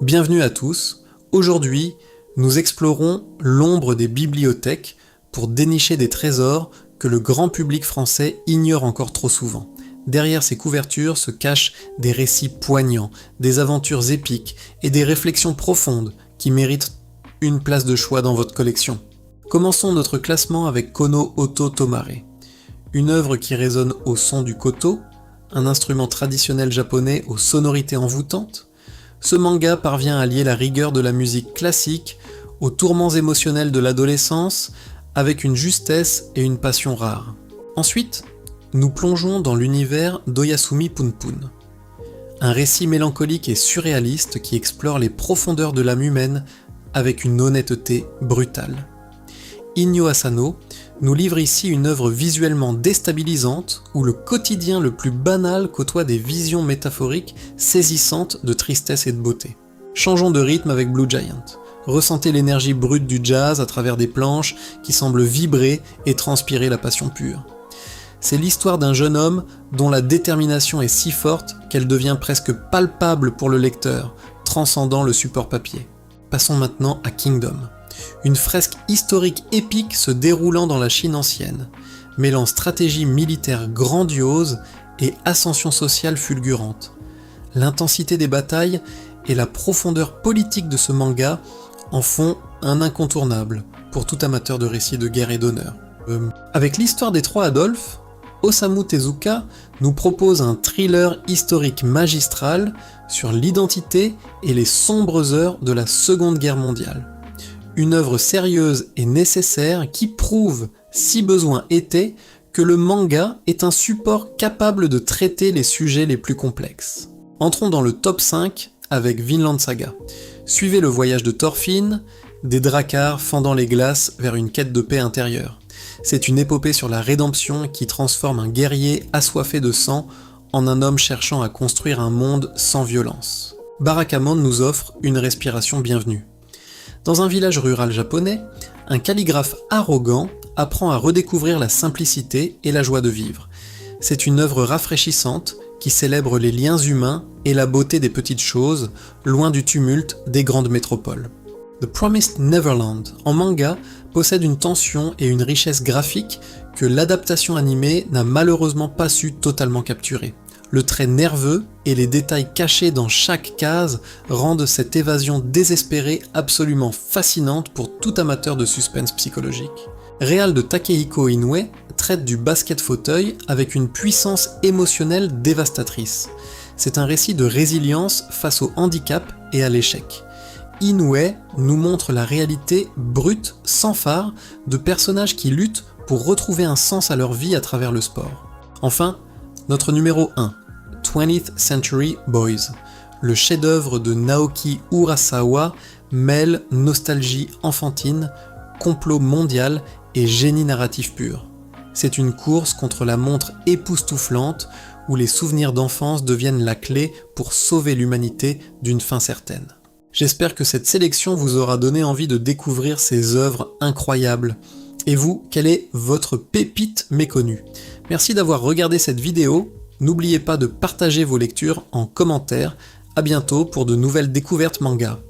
Bienvenue à tous. Aujourd'hui, nous explorons l'ombre des bibliothèques pour dénicher des trésors que le grand public français ignore encore trop souvent. Derrière ces couvertures se cachent des récits poignants, des aventures épiques et des réflexions profondes qui méritent une place de choix dans votre collection. Commençons notre classement avec Kono Oto Tomare, une œuvre qui résonne au son du koto, un instrument traditionnel japonais aux sonorités envoûtantes. Ce manga parvient à lier la rigueur de la musique classique aux tourments émotionnels de l'adolescence avec une justesse et une passion rares. Ensuite, nous plongeons dans l'univers d'Oyasumi Punpun, un récit mélancolique et surréaliste qui explore les profondeurs de l'âme humaine avec une honnêteté brutale. Inyo Asano nous livre ici une œuvre visuellement déstabilisante où le quotidien le plus banal côtoie des visions métaphoriques saisissantes de tristesse et de beauté. Changeons de rythme avec Blue Giant. Ressentez l'énergie brute du jazz à travers des planches qui semblent vibrer et transpirer la passion pure. C'est l'histoire d'un jeune homme dont la détermination est si forte qu'elle devient presque palpable pour le lecteur, transcendant le support papier. Passons maintenant à Kingdom. Une fresque historique épique se déroulant dans la Chine ancienne, mêlant stratégie militaire grandiose et ascension sociale fulgurante. L'intensité des batailles et la profondeur politique de ce manga en font un incontournable pour tout amateur de récits de guerre et d'honneur. Avec l'histoire des trois Adolphes, Osamu Tezuka nous propose un thriller historique magistral sur l'identité et les sombres heures de la Seconde Guerre mondiale. Une œuvre sérieuse et nécessaire qui prouve, si besoin était, que le manga est un support capable de traiter les sujets les plus complexes. Entrons dans le top 5 avec Vinland Saga. Suivez le voyage de Thorfinn, des dracars fendant les glaces vers une quête de paix intérieure. C'est une épopée sur la rédemption qui transforme un guerrier assoiffé de sang en un homme cherchant à construire un monde sans violence. Barakamon nous offre une respiration bienvenue. Dans un village rural japonais, un calligraphe arrogant apprend à redécouvrir la simplicité et la joie de vivre. C'est une œuvre rafraîchissante qui célèbre les liens humains et la beauté des petites choses, loin du tumulte des grandes métropoles. The Promised Neverland, en manga, possède une tension et une richesse graphique que l'adaptation animée n'a malheureusement pas su totalement capturer. Le trait nerveux et les détails cachés dans chaque case rendent cette évasion désespérée absolument fascinante pour tout amateur de suspense psychologique. Réal de Takehiko Inoue traite du basket fauteuil avec une puissance émotionnelle dévastatrice. C'est un récit de résilience face au handicap et à l'échec. Inoue nous montre la réalité brute, sans phare, de personnages qui luttent pour retrouver un sens à leur vie à travers le sport. Enfin, notre numéro 1, 20th Century Boys. Le chef-d'œuvre de Naoki Urasawa mêle nostalgie enfantine, complot mondial et génie narratif pur. C'est une course contre la montre époustouflante où les souvenirs d'enfance deviennent la clé pour sauver l'humanité d'une fin certaine. J'espère que cette sélection vous aura donné envie de découvrir ces œuvres incroyables. Et vous, quelle est votre pépite méconnue ? Merci d'avoir regardé cette vidéo. N'oubliez pas de partager vos lectures en commentaire. À bientôt pour de nouvelles découvertes manga.